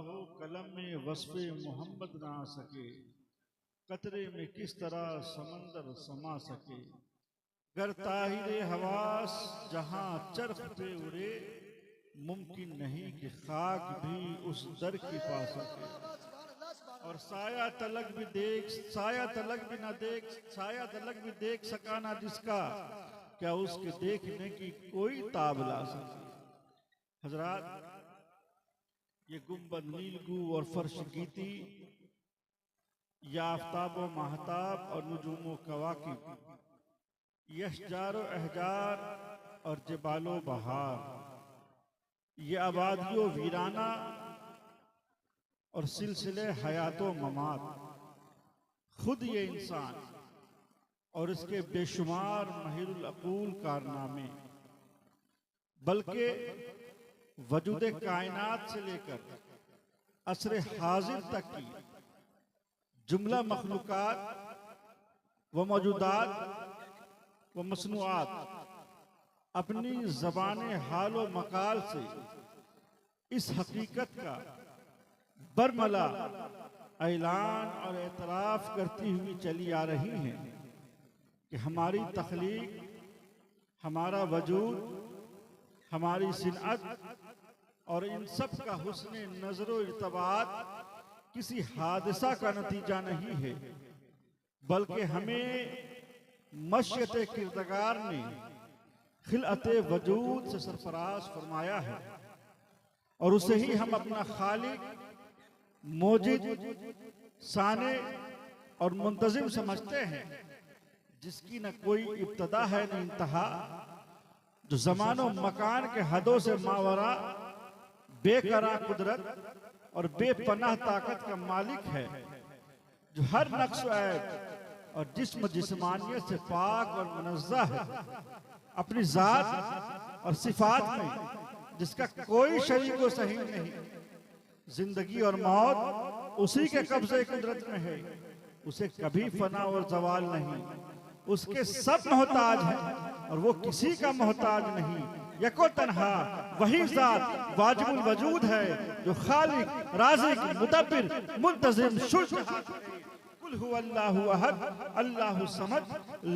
हो कलम में वस्फ़े मोहम्मद ना आ सके, कतरे में किस तरह समंदर समा सके। गर ताहिरे हवास जहां चरख पे उड़े, मुमकिन नहीं कि खाक भी उस दर की पा सके। और साया तलक भी देख, साया तलक भी ना देख, साया तलक भी देख सका ना जिसका, क्या उसके देखने की कोई ताब ला सके। हजरात, ये गुंबद नीलगू और फर्श गीती, या आफ्ताब व महताब और नुजूम कवाकिब, यशजार अहजार और जबालो बहार, ये आबादियों वीराना और सिलसिले हयातो ममात, खुद ये इंसान और इसके बेशुमार महिरुल अकूल कारनामे, बल्कि वजूद कायनात से लेकर असरे हाजिर तक की जुमला मखलूकात व मौजूदात व मसनूआत अपनी ज़बान हाल व मकाल से इस हकीकत का बरमला ऐलान और एतराफ़ करती हुई चली आ रही हैं कि हमारी तख्लीक, हमारा वजूद, हमारी सिनअत और इन सब का हुस्न नज़र व इर्तबात किसी हादसा का नतीजा नहीं है, बल्कि हमें मशयत किरदगार ने खिलअत वजूद से सरफराज फरमाया है और उसे ही हम अपना खालिक, मोजिद, साने और मुंतजिम समझते हैं, जिसकी न कोई इब्तदा है न इंतहा, जो ज़मानो मकान के हदों से मावरा बेकरार कुदरत और बेपनाह ताकत का मालिक है, जो हर नक्श ऐब और जिस्म जिस्मानियत से पाक और मुनज़्ज़ह है, अपनी ज़ात और सिफात में जिसका कोई शरीक व सही नहीं। जिंदगी और मौत उसी के कब्ज़े कुदरत में है, उसे कभी फना और जवाल नहीं, उसके सब मोहताज हैं और वो किसी का मोहताज नहीं। यको तन्हा वही ज़ात वाजिबुल वजूद है, जो खालिक, राज़िक, मुदब्बिर, मुंतज़िम, कुल हुवल्लाहु अहद, अल्लाहु समद,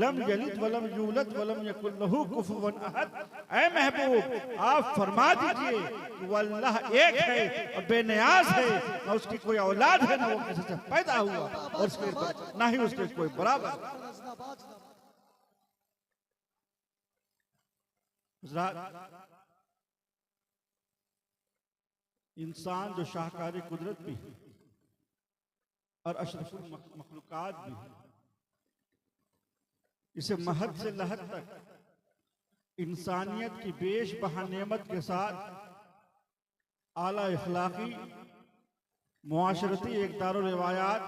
लम यलिद वलम यूलद वलम यकुल लहू कुफुवन अहद। ऐ महबूब, आप फरमा दीजिए कि वो अल्लाह एक है और बेनियाज है, न उसकी कोई औलाद है, न वो किसी से पैदा हुआ और उसके ना ही उसके कोई बराबर। इंसान जो शाहकारी कुदरत भी है और अशरफुल मखलूकात भी है, इसे महद से लहद तक इंसानियत की बेश बहा नेमत के साथ आला इखलाकी, मुआशरती इक़दार व रिवायात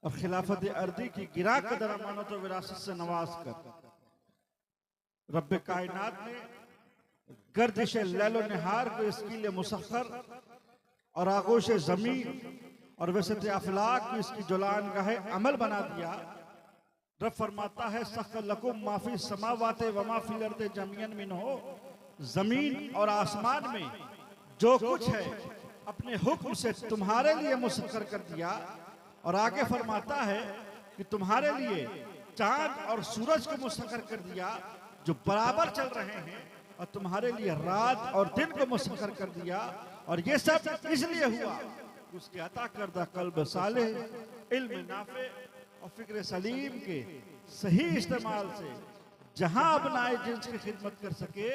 और खिलाफत अर्दी की गिरा कदर अमानत व विरासत से नवाज कर रब्बे कायनात ने गर्दिश लैलो निहार को इसके लिए मुसख्खर और आगोश ज़मीन और वसत अफलाक को इसकी जुलान गाहे अमल बना दिया। रब फरमाता है सख्खर लकुम माफी समावाते व माफी अर्दे जमीअन मिनहु, जमीन और आसमान में जो कुछ है अपने हुक्म से तुम्हारे लिए मुसख्खर कर दिया। और आगे फरमाता है कि तुम्हारे लिए चांद और सूरज को मुसख्खर कर दिया जो बराबर चल रहे हैं, और तुम्हारे लिए रात और दिन को मुसख्खर कर दिया। और ये सब इसलिए हुआ उसके अता करदा कल्ब साले, इल्म नाफे और फिक्र सलीम के सही इस्तेमाल से जहां अपनाए जिन्स की खिदमत कर सके,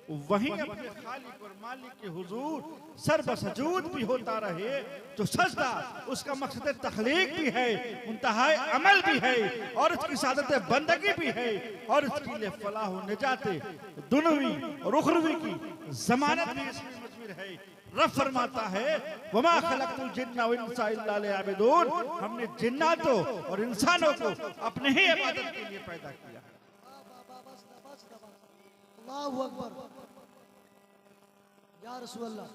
वहीं अपने खालिक और मालिक के हुजूर सरबसजूद भी होता रहे। जो सजदा उसका मकसद तख्लीक भी है, मुंतहाए अमल भी है और इसकी सादत बंदगी भी है, और इसके लिए फलाह व निजाते दुनवी और उखरवी की जमानत भी इसमें मजबूर है। रब फरमाता है वमा खलक़तुल जिन्ना व इंसा इल्ला लियअबुदून, हमने जिन्नातों और इंसानों को अपने ही इबादत के लिए पैदा किया। अल्लाहु अकबर, या रसूल अल्लाह,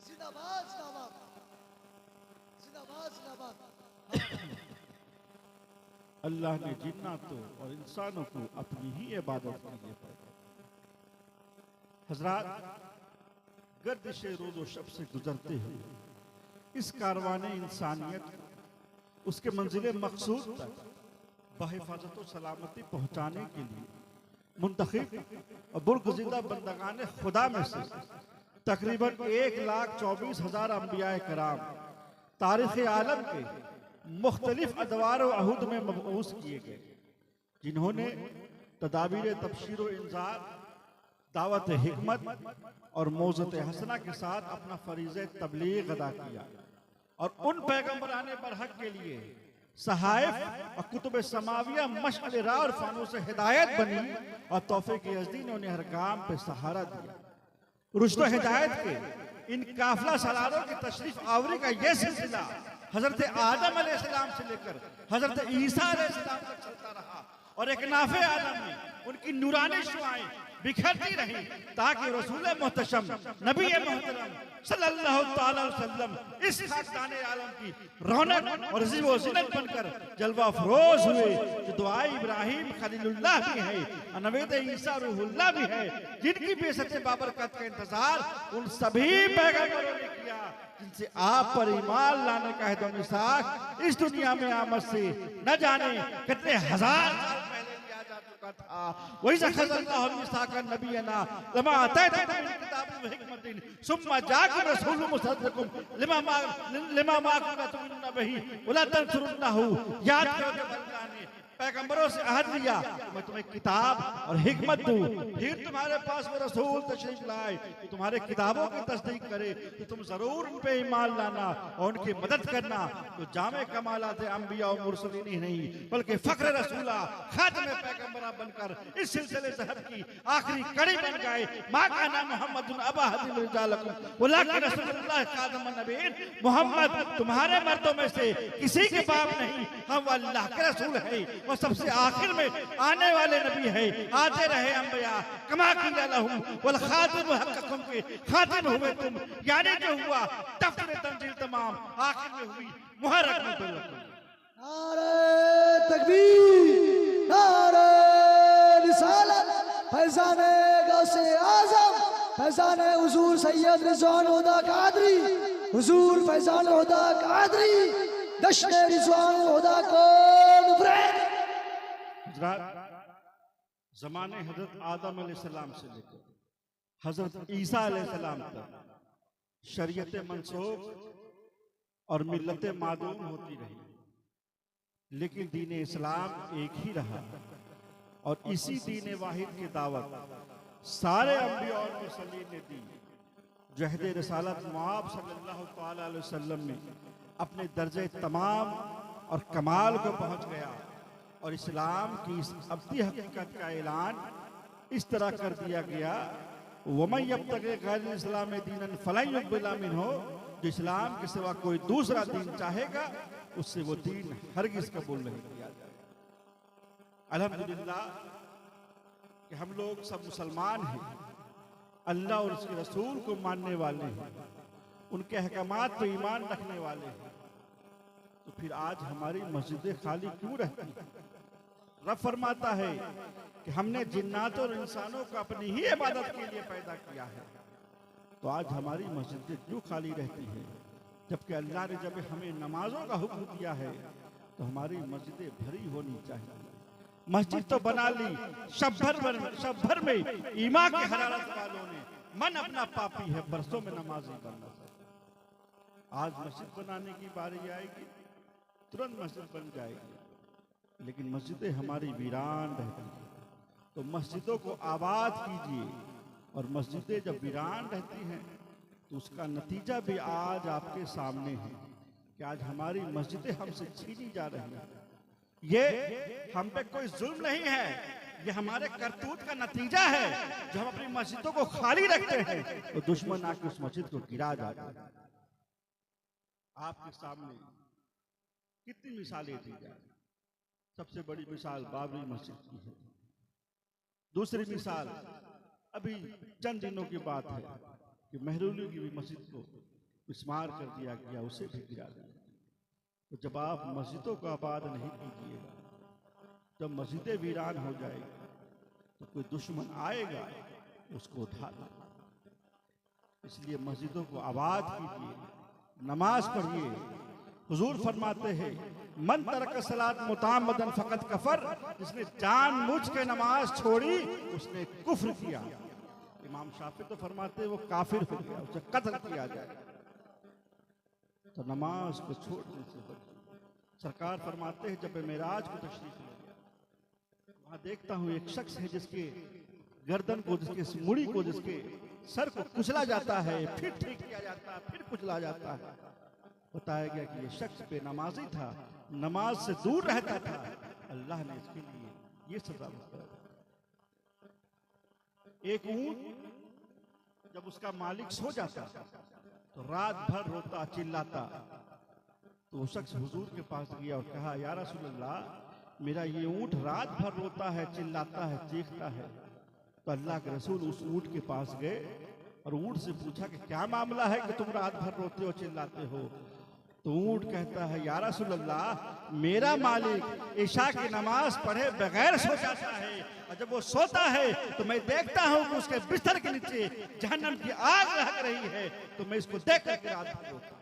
जिंदाबाद जिंदाबाद जिंदाबाद जिंदाबाद। अल्लाह ने जिन्नातों और इंसानों को अपनी ही इबादत के लिए पैदा किया। हजरात, गर्दिश रोज़ो शब से गुजरते हुए इस कारवाने इंसानियत उसके मंजिल मकसूद तक बहिफाजत और सलामती पहुँचाने के लिए मुंतखब और बुरगुज़िदा बंदगान खुदा में से तकरीबन 1,24,000 अंबिया कराम तारीख़ आलम के मुख्तलिफ अदवार व अहूद में मबऊस किए गए, जिन्होंने तदाबीर तबशीर व इंज़ार, दावत हिकमत और मौज़त हसना के साथ अपना फरीज़े तबलीग अदा किया और उन पैगम्बराने बरहक के लिए सहाइफ और कुतुब समाविया मशअल राह और फानूस हिदायत बनी और तौफीक यज़दी ने उन्हें हर काम पे सहारा दिया। रुश्द व हिदायत के इन काफिला सलारों की तशरीफ आवरी का यह सिलसिला हजरत आदम अलैहिस्सलाम से लेकर हजरत ईसा अलैहिस्सलाम तक चलता रहा और एक नाफे आलम में उनकी नूरानी शुआएं बिखरती रही ताकि रसूल मोहतशम नबी मोहतरम सल्लल्लाहु तआला अलैहि वसल्लम इस खानदान आलम की रौनक और ज़ीब व ज़ीनत बनकर जलवा फरोज हुए, जो दुआए इब्राहिम खलीलुल्लाह भी है, नवेद ईसा रूहुल्लाह भी है, जिनकी बेसत बाबरकत का इंतजार उन सभी पैगंबरों ने किया जिनसे आप पर ईमान लाने का है मिसाक इस दुनिया में आमद से न जाने कितने हजार साल पहले लिया जा चुका था। वही ज़ख़ज़ल्लाहु मिसाक़न नबियना लमा आतैतुकुम मिन किताबिन व हिकमतिन सुम्मा जाअकुम रसूलुम मुसद्दिक़ुम लिमा माअकुम लतुमिनुन्ना बिही व ला तंसुरुन्नहु। याद करो जब अल्लाह ने पैगंबरों से अहद लिया मैं तुम्हें किताब और हिकमत दूं, फिर तुम्हारे पास वो रसूल तशरीफ लाए तो तुम्हारे किताबों की तस्दीक करे तो तुम जरूर उन पे ईमान लाना और उनकी मदद करना। तो जामे कमालात अंबिया और मुरसलीन ही नहीं बल्कि फख्र रसूला खातमे पैगंबरा बनकर इस सिलसिले ज़हब की आखिरी कड़ी बन गए। मा काना मुहम्मदुन अबा हदीम रिजालकुम वलाकिन रसूलुल्लाह खातमुन नबीय्यीन। मोहम्मद तुम्हारे मर्दों में से किसी के बाप नहीं, हम अल्लाह के रसूल हैं और सबसे आखिर में आने वाले नबी है। आते रहे अंबिया कमा कीला लहुम वल खातिम हक़्क़कुम के खातिम हुए तुम, यानी जो हुआ दफ्तर तंजील तमाम आखिर में हुई मुहर्रक मुतल्लक़। नारे तकबीर, नारे रिसालत, फैज़ाने गौसे आज़म, फैज़ाने हुज़ूर सैयद रिज़वान हुदा कादरी, हुज़ूर फैज़ान हुदा कादरी, दश्त रिज़वान हुदा कौन ज़माने हजरत आदम अलैहिस्सलाम से लेकर हजरत ईसा अलैहिस्सलाम तक शरीयत मंसूख और मिल्लत मादूम होती रही, लेकिन दीन इस्लाम एक ही रहा और इसी दीन वाहिद की दावत सारे अंबिया और मुरसलीन ने दी। जहद रसालत मुआब सल्लल्लाहु तआला अलैहि वसल्लम में अपने दर्जे तमाम और कमाल को पहुंच गया और इस्लाम की इस अब्दी हकीकत का ऐलान इस तरह कर दिया गया, वमन यब्तग़ी गैरल इस्लाम दीनन फलन युक़बल मिन्हु। जो इस्लाम के सिवा कोई दूसरा दीन चाहेगा उससे वो दीन हरगिज़ कबूल नहीं किया जाएगा। अल्हम्दुलिल्लाह कि हम लोग सब मुसलमान हैं, अल्लाह और उसके रसूल को मानने वाले हैं, उनके अहकामात पर ईमान रखने वाले हैं, तो फिर आज हमारी मस्जिदें खाली क्यों रहती हैं? रब फरमाता है कि हमने जिन्नात और इंसानों को अपनी ही इबादत के लिए पैदा किया है, तो आज हमारी मस्जिदें क्यों खाली रहती हैं? जबकि अल्लाह ने जब हमें नमाजों का हुक्म दिया है तो हमारी मस्जिदें भरी होनी चाहिए। मस्जिद तो बना ली शब भर में ईमा की हरारत वालों ने, मन अपना पापी है, बरसों में नमाजी बनना चाहिए। आज मस्जिद बनाने की बारी आएगी, तुरंत मस्जिद बन जाएगी, लेकिन मस्जिदें हमारी वीरान रहती हैं। तो मस्जिदों को आबाद कीजिए, और मस्जिदें जब वीरान रहती हैं तो उसका नतीजा भी आज आपके सामने है कि आज हमारी मस्जिदें हमसे छीनी जा रही हैं। ये हम पे कोई जुल्म नहीं है, ये हमारे करतूत का नतीजा है। जो हम अपनी मस्जिदों को खाली रखते हैं तो दुश्मन आके उस मस्जिद को गिरा जाता है। आपके सामने कितनी मिसालें दी जाए, सबसे बड़ी मिसाल बाबरी मस्जिद की है। दूसरी मिसाल अभी चंद दिनों की बात है कि मेहरौली की भी मस्जिद को मिस्मार कर दिया गया, उसे भी गिरा दिया। तो जब आप मस्जिदों को आबाद नहीं कीजिएगा, जब मस्जिदें वीरान हो जाएगी तो कोई दुश्मन आएगा उसको उठा लेगा। इसलिए मस्जिदों को आबाद कीजिए, नमाज पढ़िए। हुजूर फरमाते हैं मन तरक सलात मुतामदन फकत कफर, जिसने जानबूझ के नमाज छोड़ी उसने कुफ्र किया। इमाम शाफी तो फरमाते वो काफिर हो गया, उसे कत्ल किया जाए। तो नमाज को छोड़ने से बचिए। सरकार फरमाते हैं जब मेराज को तशरीफ ले गया, वहां देखता हूं एक शख्स है जिसके गर्दन को, जिसके मुड़ी को, जिसके सर को कुचला जाता है, फिर ठीक किया जाता है, फिर कुचला जाता है। बताया गया कि ये शख्स बेनमाजी था, नमाज से दूर रहता था, अल्लाह ने इसके लिए ये सजा मुकर्रर। एक ऊंट जब उसका मालिक सो जाता तो रात भर रोता चिल्लाता, तो वो शख्स हुजूर के पास गया और कहा या रसूल अल्लाह, मेरा ये ऊंट रात भर रोता है, चिल्लाता है, चीखता है। तो अल्लाह के रसूल उस ऊंट के पास गए और ऊंट से पूछा कि क्या मामला है कि तुम रात भर रोते हो, चिल्लाते हो। तो ऊंट कहता है या रसूल अल्लाह, मेरा मालिक ईशा की नमाज पढ़े बगैर सो जाता है, और जब वो सोता है तो मैं देखता हूं कि उसके बिस्तर के नीचे जहन्नम की आग लहक रही है, तो मैं इसको देख करके रात भर रोता हूं।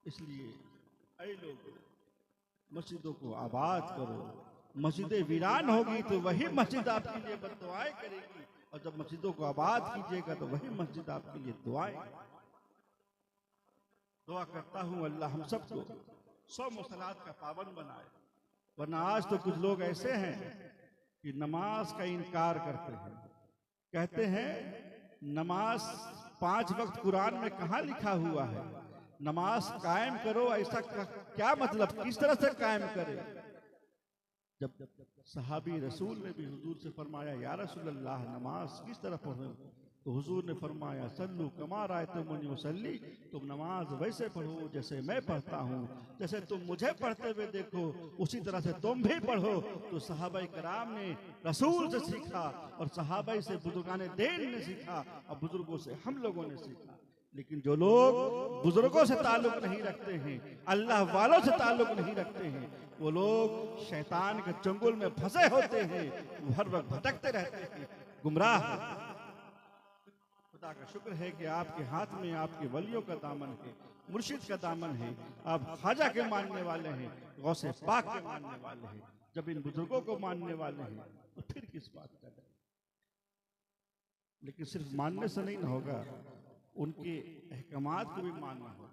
इसलिए ऐ लोग, मस्जिदों को आबाद करो। मस्जिदें वीरान होगी तो वही मस्जिद आपके लिए बद्दुआएं करेगी, और जब मस्जिदों को आबाद कीजिएगा तो वही मस्जिद आपके लिए दुआएं। दुआ करता हूं अल्लाह हम सबको 100 मुसलात का पाबंद बनाए, वरना आज तो कुछ लोग ऐसे हैं कि नमाज का इनकार करते हैं। कहते हैं नमाज 5 वक्त कुरान में कहाँ लिखा हुआ है, नमाज कायम करो, ऐसा क्या मतलब, किस तरह से कायम करे। जब सहाबी रसूल ने भी हुजूर से फरमाया या रसूल अल्लाह, नमाज किस तरह पढ़ो, तो हुजूर ने फरमाया सल्लू कमा रायतुमुनी उसल्ली, तुम नमाज वैसे पढ़ो जैसे मैं पढ़ता हूँ, जैसे तुम मुझे पढ़ते हुए देखो उसी तरह से तुम भी पढ़ो। तो सहाबा कराम ने रसूल से सीखा, और सहाबा से बुजुर्गान दीन ने सीखा, और बुजुर्गों से हम लोगों ने सीखा। लेकिन जो लोग बुजुर्गों से ताल्लुक नहीं रखते हैं, अल्लाह वालों से ताल्लुक नहीं रखते हैं, वो लोग शैतान के चंगुल में फंसे होते हैं, वो हर वक्त भटकते रहते हैं, गुमराह। खुदा का शुक्र है कि आपके हाथ में आपके वलियों का दामन है, मुर्शिद का दामन है, आप ख्वाजा के मानने वाले हैं, गौसे पाक के मानने वाले हैं। जब इन बुजुर्गों को मानने वाले हैं तो फिर किस बात का डर। लेकिन सिर्फ मानने से नहीं न होगा, उनके अहकामात को भी मानना हो।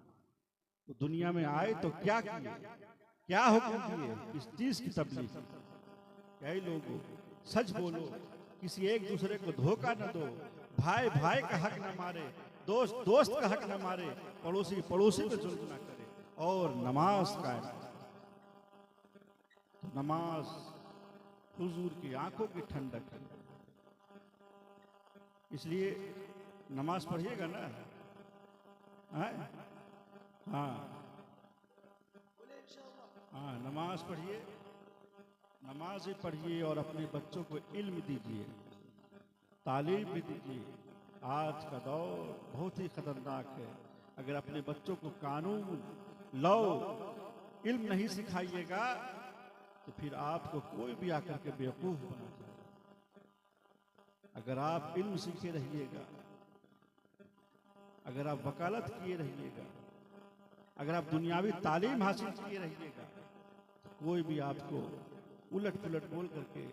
तो दुनिया में आए तो क्या किए, क्या हुक्म किए, किस चीज की तबलीग। कई लोगों, सच बोलो, किसी एक दूसरे को धोखा न दो, भाई भाई का हक न मारे, दोस्त दोस्त का हक न मारे, पड़ोसी पड़ोसी पे जुल्म न करे, और नमाज कायम। तो नमाज हुजूर की आंखों की ठंडक है। इसलिए नमाज पढ़िएगा ना, हाँ हाँ, नमाज पढ़िए, नमाज ही पढ़िए, और अपने बच्चों को इल्म दीजिए, तालीम भी दीजिए। आज का दौर बहुत ही खतरनाक है। अगर अपने बच्चों को कानून, लॉ, इल्म नहीं सिखाइएगा तो फिर आपको कोई भी आकर के बेवकूफ बना देगा। अगर आप इल्म सीखे रहिएगा, अगर आप वकालत किए रहिएगा, अगर आप दुनियावी तालीम हासिल किए रहिएगा, तो कोई भी आपको उलट पुलट बोल करके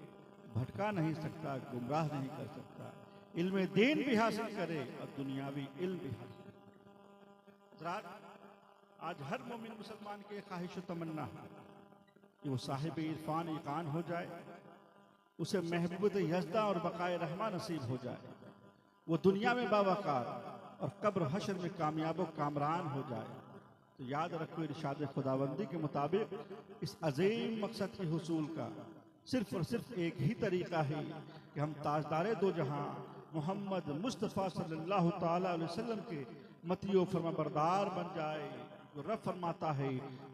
भटका नहीं सकता, गुमराह नहीं कर सकता। इल्म दीन भी हासिल करे और दुनियावी इल्म भी हासिल करे। आज हर मोमिन मुसलमान की ख्वाहिश तमन्ना है कि वो साहिब इरफान इकान हो जाए, उसे महबूबत यज़दा और बकाए रहमा नसीब हो जाए, वो दुनिया में बावकार और कब्र हशर में कामयाब व कामरान हो जाए। तो याद रखो, इरशाद खुदाबंदी के मुताबिक इस अजीम मकसद के हुसूल का सिर्फ और सिर्फ एक ही तरीका है कि हम ताजदारे दो जहां मोहम्मद मुस्तफ़ा सल्लल्लाहु ताला अलैहि वसल्लम के मतियो फरमाबरदार बन जाए। तो रब फरमाता है,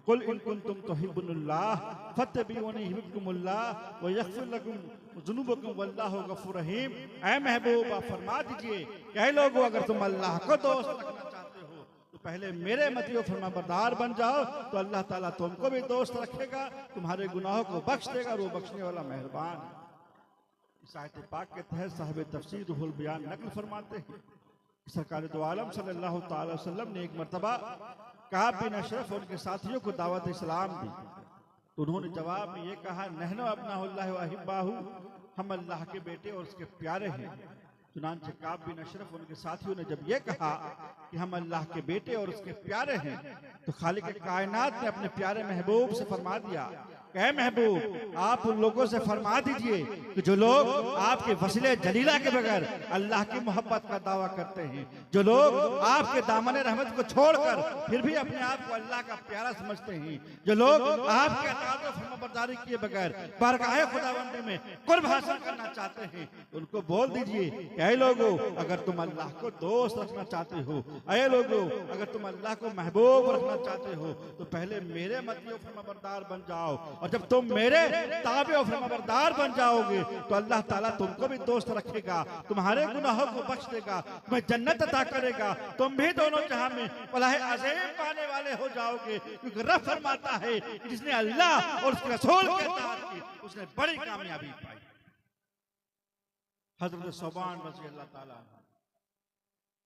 कुल इन कुंतुम तुहिब्बुनाल्लाह फत्तबिऊनी युहिब्बुकुमुल्लाह व यग़फिर लकुम ज़ुनूबकुम वल्लाहु गफ़ूरुर रहीम। ऐ महबूब, आप फरमा दीजिए कि ऐ लोगों, अगर तुम अल्लाह को दोस्त रखना चाहते हो तो पहले मेरे मतियो फरमाबरदार बन जाओ, तो अल्लाह ताला तुमको भी दोस्त रखेगा, तुम्हारे गुनाहों को बख्श देगा, और वो बख्शने वाला मेहरबान है। इस आयत पाक के तहत साहिब तफसीर रुहुल बयान नकल फरमाते हैं, सरकार दो आलम सल्लल्लाहु ताला वसल्लम ने एक मरतबा काब बिन अशरफ और उनके साथियों को दावत इस्लाम दी, तो उन्होंने जवाब में ये कहा, नहनो अब्नाउल्लाह व अहिब्बाहु, हम अल्लाह के बेटे और उसके प्यारे हैं। चुनांचे काब बिन अशरफ और उनके साथियों ने जब ये कहा कि हम अल्लाह के बेटे और उसके प्यारे हैं, तो खालिक कायनात ने अपने प्यारे महबूब से फरमा दिया, कहे महबूब आप उन लोगों से फरमा दीजिए कि जो लोग आपके वसीले जलीला के बगैर अल्लाह की मोहब्बत का दावा करते हैं, जो लोग आपके दामन रहमत को छोड़कर फिर भी अपने आप को अल्लाह का प्यारा समझते हैं, जो लोग आपके अताअत और फरमाबरदारी किए बगैर बारगाह खुदावंदी में कुर्ब हासिल करना चाहते हैं, उनको बोल दीजिए कि ऐ लोगों, अगर तुम अल्लाह को दोस्त रखना चाहते हो, ऐ लोगों अगर तुम अल्लाह को महबूब रखना चाहते हो, तो पहले मेरे मतियों फरमाबरदार बन जाओ, और जब तुम मेरे ताबे और फरमाबरदार बन जाओगे तो अल्लाह ताला तुमको भी दोस्त रखेगा, तुम्हारे गुनाहों को बख्श देगा, तुम्हें जन्नत अता करेगा, तुम भी दोनों जहां में फलाह अज़ीम पाने वाले हो जाओगे। क्योंकि रब फरमाता है कि जिसने अल्लाह और उसके रसूल के इत्तेबाअ की उसने बड़ी कामयाबी पाई। हजरत सौबान रज़ी अल्लाह ताला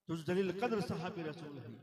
जो जलील कद्र साहब रसूल है,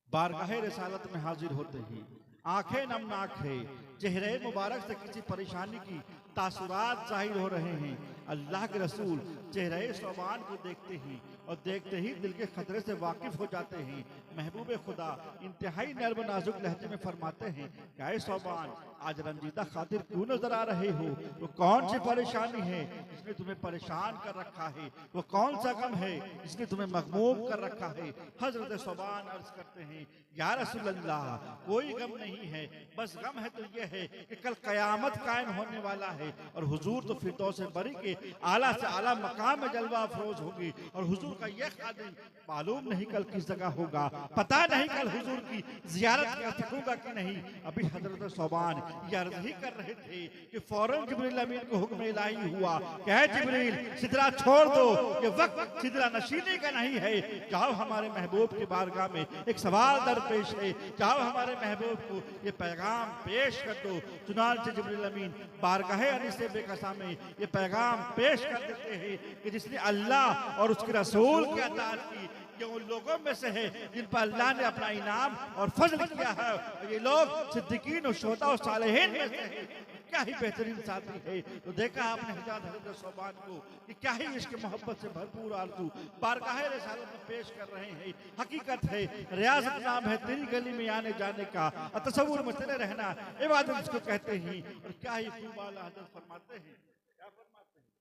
बारगाह रिसालत में हाजिर होते ही आंखें नमनाक है, चेहरे मुबारक से किसी परेशानी की तासुरात जाहिर हो रहे हैं। अल्लाह के रसूल चेहरे सौबान को देखते ही दिल के खतरे से वाकिफ हो जाते हैं। महबूब खुदा इंतहाई नर्म नाजुक लहजे में फरमाते हैं, क्या सौबान आज रंजीदा खातिर क्यों नजर आ रहे हो? वो कौन सी परेशानी है जिसने तुम्हें परेशान कर रखा है? वो कौन सा गम है जिसने तुम्हें मगमूम कर रखा है? हजरत सौबान अर्ज करते हैं, या रसूल अल्लाह, कोई गम नहीं है, बस गम है तो यह है कि कल कयामत कायम होने वाला है और हुजूर तो फिरदौस बरी के आला से आला मकाम में जलवा अफरोज होगी, और हुजूर का यह खादिम मालूम नहीं कल किस जगह होगा, पता नहीं कल हुजूर की जियारत कर सकूंगा कि नहीं। अभी हजरत सौबान ये अर्ज ही कर रहे थे कि फौरन जिब्रील अमीन को हुक्म इलाही हुआ, कहे जिब्रील सिदरा छोड़ दो, ये वक्त सिदरा नशीनी का नहीं है, जाओ हमारे महबूब की बारगाह में एक सवाल दरपेश है, जाओ हमारे महबूब को ये पैगाम पेश कर दो। चुनांचे जिब्रील अमीन बारगाह अनीसे बेकसा में ये पैगाम पेश कर देते हैं कि जिसने अल्लाह और उसके रसूल की अताअत की, ये उन लोगों में से है जिन पर अल्लाह ने अपना इनाम और फजल किया है, ये लोग सिद्दीकीन और शुहदा और सालेहीन में से है। क्या ही बेहतरीन साथी है। तो देखा आपने हजरत सौबान को कि क्या ही इसके मोहब्बत से भरपूर आरज़ू बारगाह रिसालत में पेश कर रहे हैं। हकीकत है रियासत नाम है तेरी गली में आने जाने का, तसव्वुर में चले रहना इबादत इसको कहते हैं। और क्या ही खूब आला हज़रत फरमाते हैं, क्या फरमाते हैं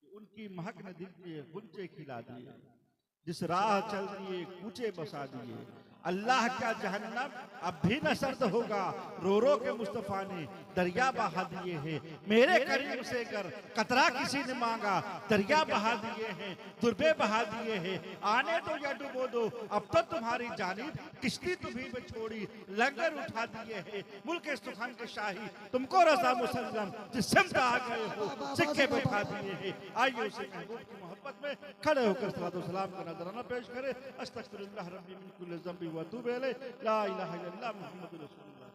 कि उनकी महक ने दिल के गुंजे खिला दिए, जिस राह चल दिए कूचे बसा दिए, अल्लाह का जहन्नम अब भी न सर्द होगा, रो रो के मुस्तफा ने दरिया बहा दिए हैं। मेरे करीम से कर कतरा किसी ने मांगा, दरिया बहा दिए हैं, दुर्बे बहा दिए हैं, आने दो या डुबो दो, अब तो तुम्हारी जानिब किश्ती तुम्हीं पे छोड़ी, लंगर उठा दिए हैं, मुल्क सुखन के शाही तुमको रजा मुसल्लम, जिस सिमत आ गए हो सिक्के बैठा दिए हैं। आइए उसे महबूब की मोहब्बत में खड़े होकर सलातो सलाम का नजराना पेश करें। अस्तगफिरुल्लाह रब्बी मिन कुल्लि ज़ंबि व अतूबु इलैह, ला इलाहा इल्लल्लाह मुहम्मदुर रसूलुल्लाह।